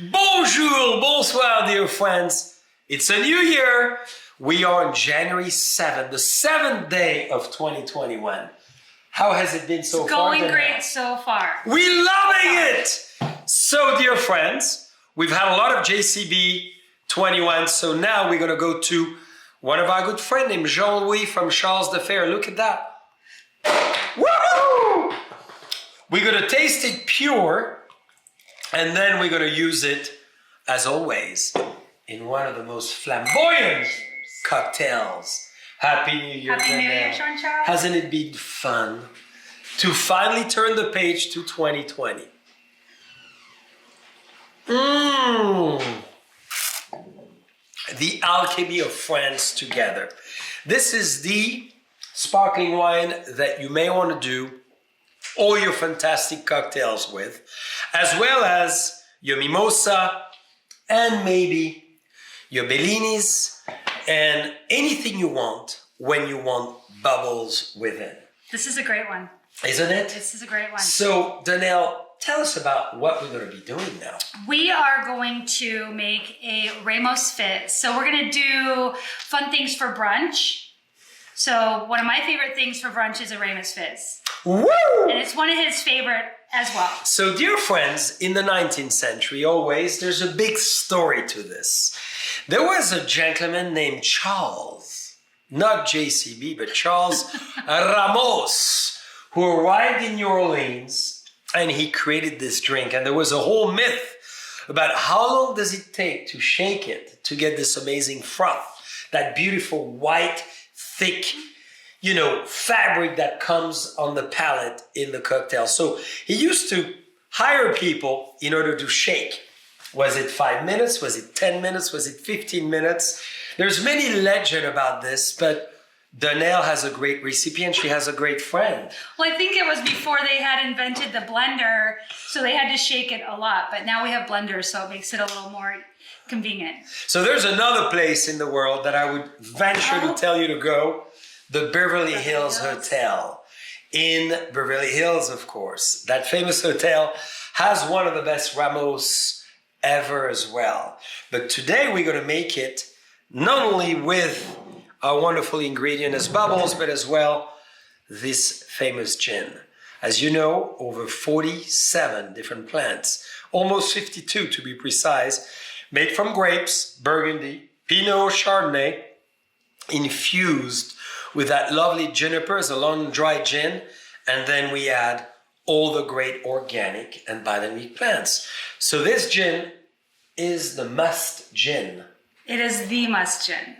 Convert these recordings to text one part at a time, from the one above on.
Bonjour, bonsoir, dear friends. It's a new year. We are on January 7th, the 7th day of 2021. How has it been so far? Going great so far. We're loving it. So, dear friends, we've had a lot of JCB 21. So now we're going to go to one of our good friends named Jean-Louis from Charles de Fer. Look at that. Woo! We're going to taste it pure, and then we're going to use it, as always, in one of the most flamboyant cocktails. Happy New Year, Happy New Year, Jean-Charles. Hasn't it been fun to finally turn the page to 2020? The alchemy of France together. This is the sparkling wine that you may want to do all your fantastic cocktails with, as well as your mimosa and maybe your bellinis and anything you want when you want bubbles within. This is a great one. Isn't it? This is a great one. So, Donnell, tell us about what we're going to be doing now. We are going to make a Ramos Fizz. So we're going to do fun things for brunch. So one of my favorite things for brunch is a Ramos Fizz. Woo! And it's one of his favorite as well. So, dear friends, in the 19th century, always, there's a big story to this. There was a gentleman named Charles, not JCB, but Charles Ramos, who arrived in New Orleans, and he created this drink. And there was a whole myth about how long does it take to shake it to get this amazing froth, that beautiful white, thick, fabric that comes on the palate in the cocktail. So he used to hire people in order to shake. Was it 5 minutes? Was it 10 minutes? Was it 15 minutes? There's many legend about this, but Donnell has a great recipe and she has a great friend. Well, I think it was before they had invented the blender, so they had to shake it a lot. But now we have blenders, so it makes it a little more convenient. So there's another place in the world that I would venture to tell you to go. The Beverly Hills Hotel in Beverly Hills, of course. That famous hotel has one of the best Ramos ever as well. But today we're going to make it not only with our wonderful ingredient as bubbles, but as well this famous gin. As you know, over 47 different plants, almost 52 to be precise, made from grapes, Burgundy, Pinot, Chardonnay, infused with that lovely juniper as a long dry gin, and then we add all the great organic and biodynamic plants. So this gin is the must gin. It is the must gin.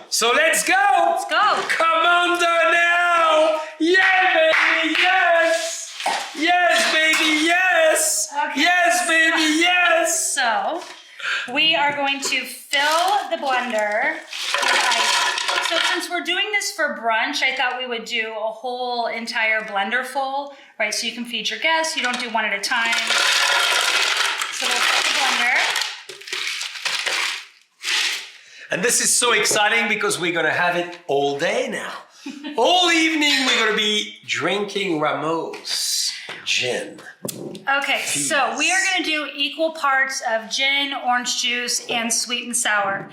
So let's go! Let's go! Come on, Donnell! Yeah, baby, yes! Yes, baby, yes! Okay. Yes, baby, yes! So we are going to fill the blender with ice. So since we're doing this for brunch, I thought we would do a whole entire blender full, right? So you can feed your guests. You don't do one at a time. So we'll fill the blender. And this is so exciting because we're going to have it all day now. All evening we're going to be drinking Ramos gin. Okay, so we are going to do equal parts of gin, orange juice, and sweet and sour.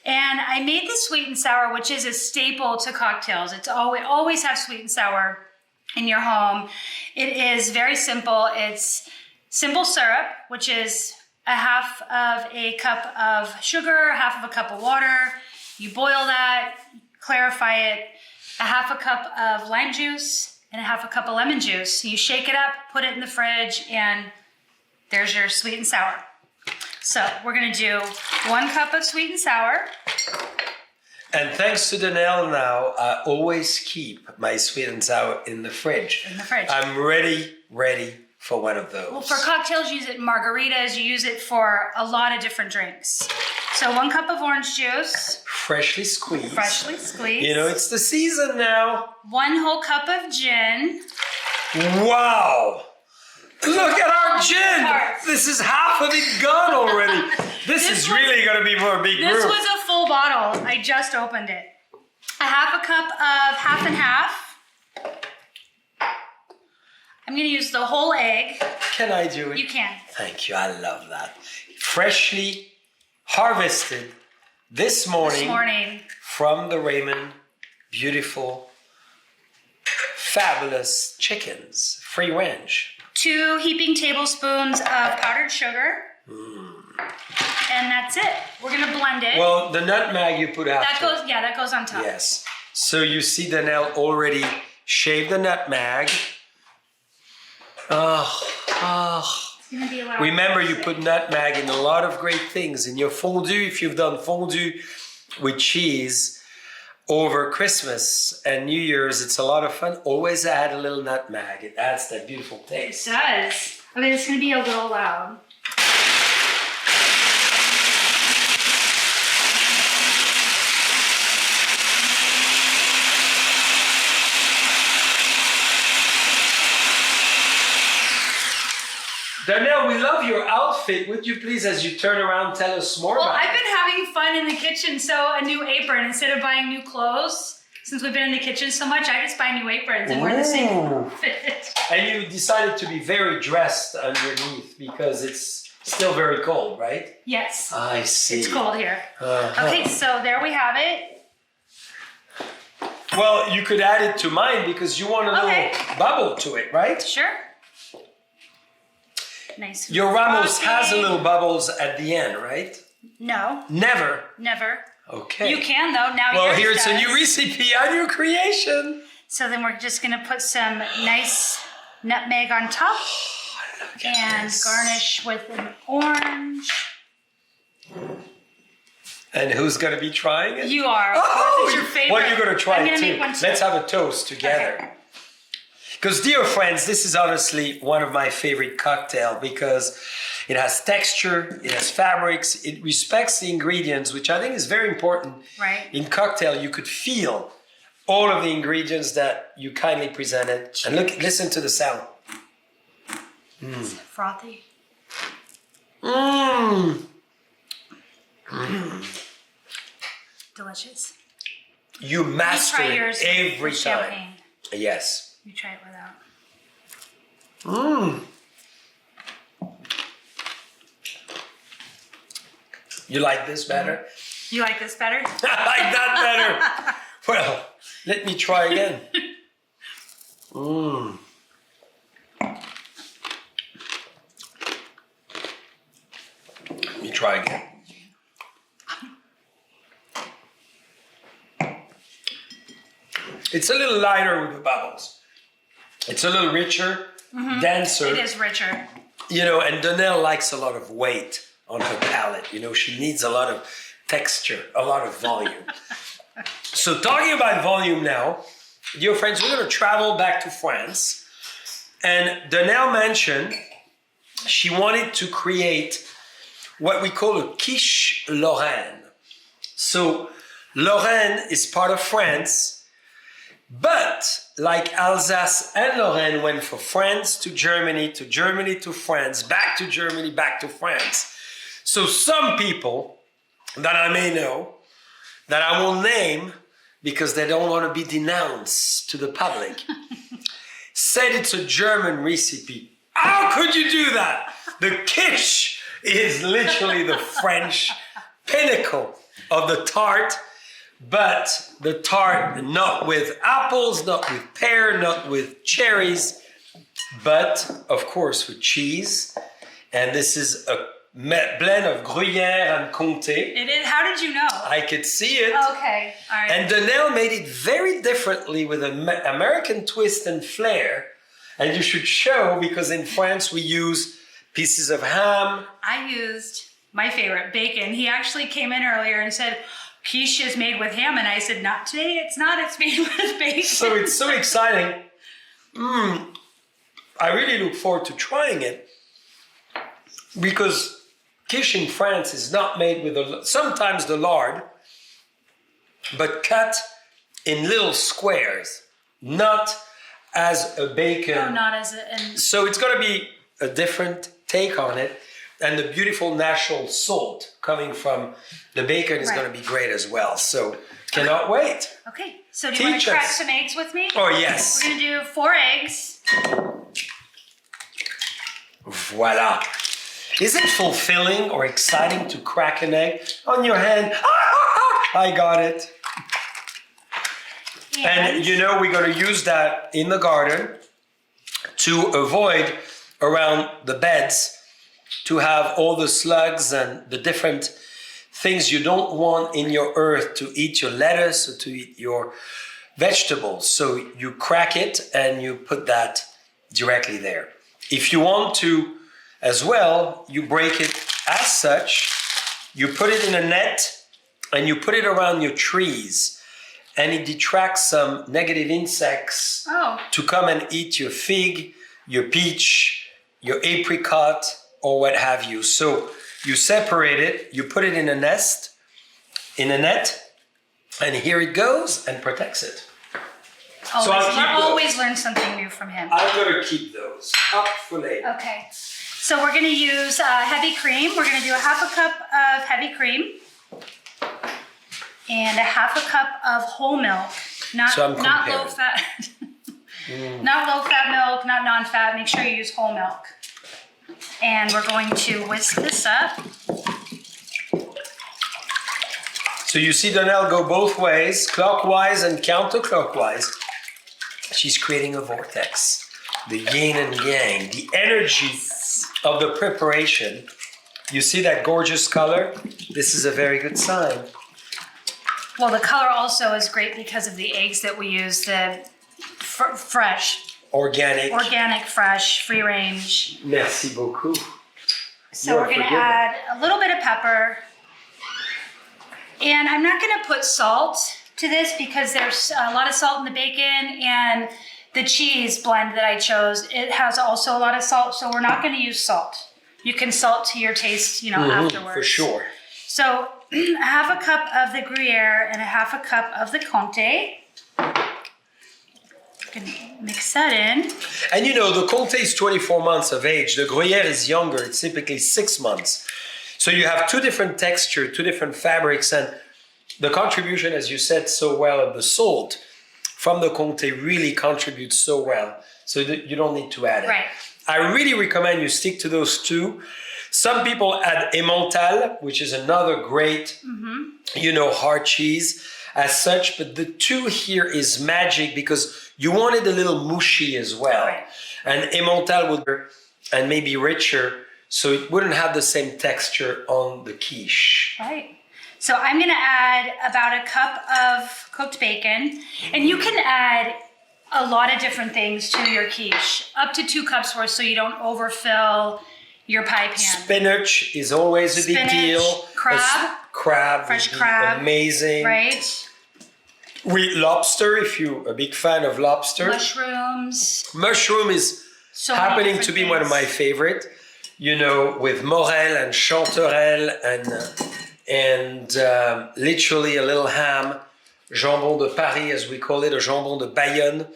And I made the sweet and sour, which is a staple to cocktails. It's always have sweet and sour in your home. It is very simple. It's simple syrup, which is a half of a cup of sugar, half of a cup of water. You boil that, clarify it, a half a cup of lime juice, and a half a cup of lemon juice. You shake it up, put it in the fridge, and there's your sweet and sour. So we're gonna do 1 cup of sweet and sour. And thanks to Donnell now, I always keep my sweet and sour in the fridge. In the fridge. I'm ready for one of those. Well, for cocktails, you use it in margaritas. You use it for a lot of different drinks. So 1 cup of orange juice. Freshly squeezed. Freshly squeezed. You know, it's the season now. 1 whole cup of gin. Wow. Look at our gin. This is half of it gone already. This is really going to be for a big group. This was a full bottle. I just opened it. A half a cup of half and half. I'm going to use the whole egg. Can I do it? You can. Thank you. I love that. Freshly harvested this morning from the Raymond. Beautiful, fabulous chickens. Free range. 2 heaping tablespoons of powdered sugar. And that's it. We're going to blend it. Well, the nutmeg you put after. That goes on top. Yes. So you see Donnell already shaved the nutmeg. It's gonna be a lot. Remember, you put nutmeg in a lot of great things. In your fondue, if you've done fondue with cheese over Christmas and New Year's, it's a lot of fun. Always add a little nutmeg. It adds that beautiful taste. It does. Okay, it's going to be a little loud. Donnell, we love your outfit. Would you please, as you turn around, tell us more about it? I've been having fun in the kitchen, so a new apron. Instead of buying new clothes, since we've been in the kitchen so much, I just buy new aprons and wear the same outfit. And you decided to be very dressed underneath because it's still very cold, right? Yes. I see. It's cold here. Okay, so there we have it. Well, you could add it to mine because you want a little bubble to it, right? Sure. Nice. Your Ramos has a little bubbles at the end, right? No. Never. Okay. You can though. Now well, yours here's does. a new recipe, a new creation. So then we're just gonna put some nice nutmeg on top and garnish with an orange. And who's gonna be trying it? You are. Of course, it's your favorite. Well, you're gonna try I'm it gonna too. make one too. Let's have a toast together. Because, dear friends, this is honestly one of my favorite cocktails because it has texture, it has fabrics, it respects the ingredients, which I think is very important. Right. In cocktail, you could feel all of the ingredients that you kindly presented. And listen to the sound. Is it frothy? Delicious. You master try it yours every with time. champagne. Yes. You try it without. You like this better? You like this better? I like that better. Well, let me try again. Let me try again. It's a little lighter with the bubbles. It's a little richer, denser. It is richer. You know, and Donnell likes a lot of weight on her palate. You know, she needs a lot of texture, a lot of volume. So talking about volume now, dear friends, we're going to travel back to France. And Donnell mentioned she wanted to create what we call a Quiche Lorraine. So Lorraine is part of France. But like Alsace and Lorraine went from France to Germany to France, back to Germany, back to France. So some people that I may know, that I will name because they don't want to be denounced to the public, said it's a German recipe. How could you do that? The quiche is literally the French pinnacle of the tart. But the tart, not with apples, not with pear, not with cherries, but of course with cheese. And this is a blend of Gruyere and Comte. It is. How did you know? I could see it. Okay. All right. And Donnell made it very differently with an American twist and flair. And you should show because in France we use pieces of ham. I used my favorite, bacon. He actually came in earlier and said, quiche is made with ham, and I said, not today, it's not, it's made with bacon. So it's so exciting. I really look forward to trying it because quiche in France is not made with sometimes the lard, but cut in little squares, not as a bacon. No, not as a... So it's going to be a different take on it. And the beautiful natural salt coming from the bacon is going to be great as well. So Cannot wait. Okay, so do you want to crack some eggs with me? Oh, yes. We're going to do 4 eggs. Voila. Is it fulfilling or exciting to crack an egg on your hand? I got it. And you know, we're going to use that in the garden to avoid around the beds to have all the slugs and the different things you don't want in your earth to eat your lettuce or to eat your vegetables. So you crack it and you put that directly there. If you want to as well, you break it as such, you put it in a net and you put it around your trees, and it detracts some negative insects to come and eat your fig, your peach, your apricot, or what have you. So you separate it, you put it in a nest, in a net, and here it goes and protects it. Always learn something new from him. I'm going to keep those up for later. Okay. So we're going to use heavy cream. We're going to do a 1/2 cup of heavy cream and a 1/2 cup of whole milk. Not low fat. Not low fat milk, not non-fat. Make sure you use whole milk. And we're going to whisk this up. So you see Donnell go both ways, clockwise and counterclockwise. She's creating a vortex. The yin and yang, the energy of the preparation. You see that gorgeous color? This is a very good sign. Well, the color also is great because of the eggs that we use, the fresh. Organic, fresh, free range. Merci beaucoup. So we're going to add a little bit of pepper. And I'm not going to put salt to this because there's a lot of salt in the bacon, and the cheese blend that I chose, it has also a lot of salt, so we're not going to use salt. You can salt to your taste, afterwards. For sure. So 1/2 cup of the Gruyere and a 1/2 cup of the Comte. Can mix that in. And the Comte is 24 months of age. The Gruyere is younger. It's typically 6 months. So you have 2 different textures, 2 different fabrics, and the contribution, as you said so well, of the salt from the Comte really contributes so well. So that you don't need to add it. Right. I really recommend you stick to those 2. Some people add Emmental, which is another great, hard cheese as such. But the 2 here is magic because you want it a little mushy as well. Right. And Emmental would be and maybe richer, so it wouldn't have the same texture on the quiche. Right. So I'm going to add about a cup of cooked bacon. And you can add a lot of different things to your quiche, up to 2 cups worth, so you don't overfill your pie pan. Spinach is always a big deal. Crab. Fresh crab. Amazing. Right. Lobster, if you're a big fan of lobster. Mushrooms. Mushroom is happening to be one of my favorite. With morel and chanterelle and literally a little ham, jambon de Paris, as we call it, or jambon de Bayonne.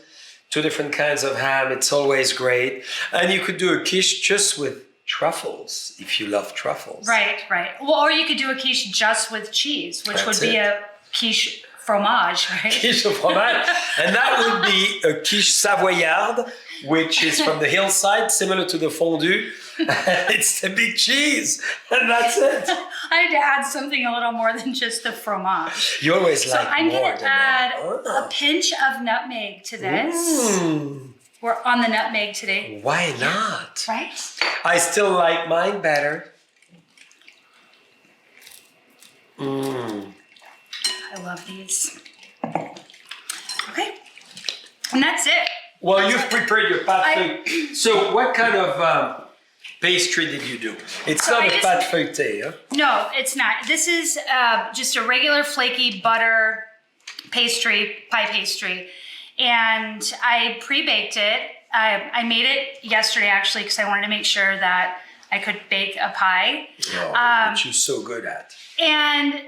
2 different kinds of ham. It's always great. And you could do a quiche just with truffles, if you love truffles. Right. Well, or you could do a quiche just with cheese, which would be a quiche fromage, right? Quiche au fromage. And that would be a quiche savoyarde, which is from the hillside, similar to the fondue. It's the big cheese, and that's it. I had to add something a little more than just the fromage. You always like more. So I'm going to add a pinch of nutmeg to this. We're on the nutmeg today. Why not? Right? I still like mine better. I love these. Okay. And that's it. Well, you've prepared your pâte feuilletée. So what kind of pastry did you do? It's not a pâte feuilletée, huh? No, it's not. This is just a regular flaky butter pastry, pie pastry. And I pre-baked it. I made it yesterday, actually, because I wanted to make sure that I could bake a pie. Which you're so good at. And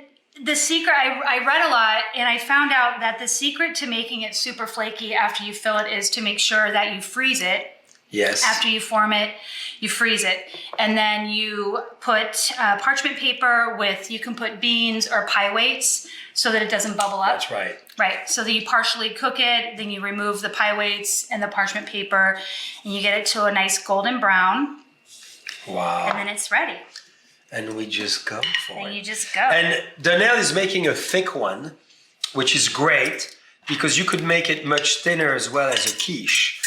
the secret, I read a lot, and I found out that the secret to making it super flaky after you fill it is to make sure that you freeze it Yes. After you form it, you freeze it. And then you put parchment paper with, you can put beans or pie weights so that it doesn't bubble up. That's right. Right. So then you partially cook it, then you remove the pie weights and the parchment paper, and you get it to a nice golden brown. Wow. And then it's ready. And we just go for it. And you just go. And Donnell is making a thick one, which is great because you could make it much thinner as well as a quiche.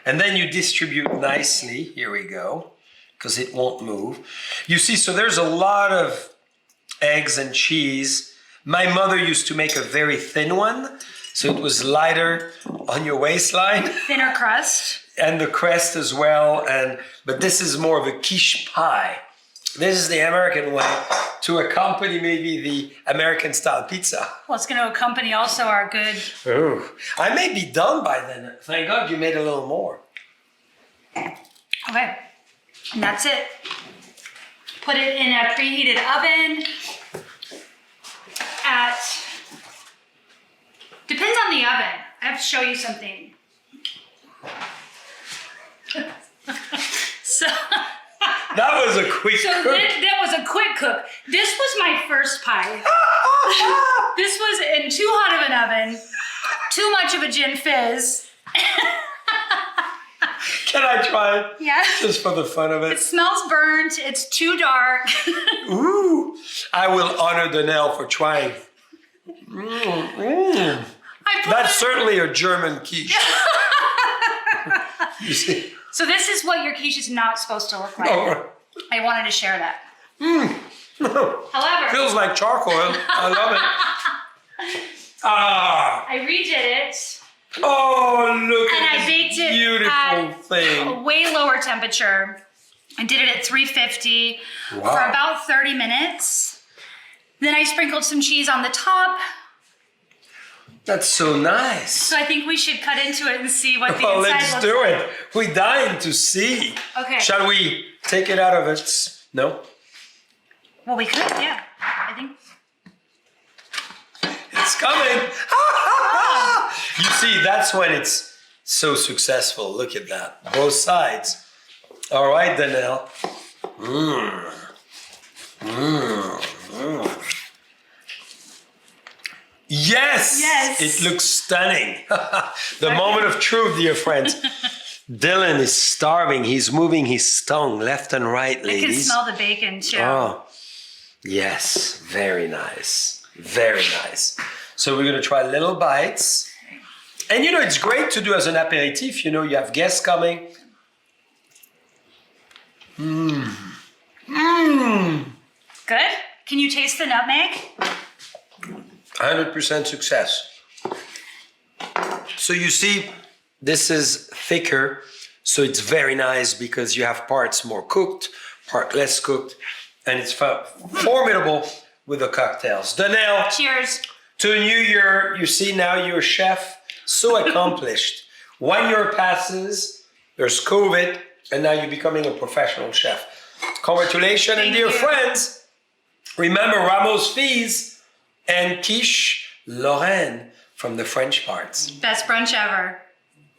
And then you distribute nicely. Here we go, because it won't move. You see, so there's a lot of eggs and cheese. My mother used to make a very thin one, so it was lighter on your waistline. Thinner crust. And the crust as well. But this is more of a quiche pie. This is the American way to accompany maybe the American style pizza. Well, it's going to accompany also our good. Oh, I may be done by then. Thank God you made a little more. Okay. And that's it. Put it in a preheated oven at, depends on the oven. I have to show you something. So that was a quick cook. That was a quick cook. This was my first pie. This was in too hot of an oven, too much of a gin fizz. Can I try it? Yeah. Just for the fun of it. It smells burnt. It's too dark. Ooh, I will honor Donnell for trying. That's certainly a German quiche. You see? So this is what your quiche is not supposed to look like. Oh. I wanted to share that. However, Feels like charcoal. I love it. I redid it. Oh, look And at I baked this it beautiful at thing. a way lower temperature. I did it at 350 for Wow. about 30 minutes. Then I sprinkled some cheese on the top. That's so nice. So I think we should cut into it and see what the Well, inside let's looks do like. it. We're dying to see. Okay. Shall we take it out of its... No? Well, we could, yeah. I think. It's coming. You see, that's when it's so successful. Look at that. Both sides. All right, Donnell. Yes! Yes. It looks stunning. The moment of truth, dear friends. Dylan is starving. He's moving his tongue left and right, I ladies. can smell the bacon too. Oh, yes. Very nice. Very nice. So we're going to try little bites. And you know, it's great to do as an aperitif. You know, you have guests coming. Good. Can you taste the nutmeg? 100% success. So you see, this is thicker. So it's very nice because you have parts more cooked, part less cooked. And it's formidable with the cocktails. Donnell. Cheers. To a new year, you see now you're a chef, so accomplished. 1 year passes, there's COVID, and now you're becoming a professional chef. Congratulations, and dear friends, remember Ramos Fizz and Quiche Lorraine from the French parts. Best brunch ever.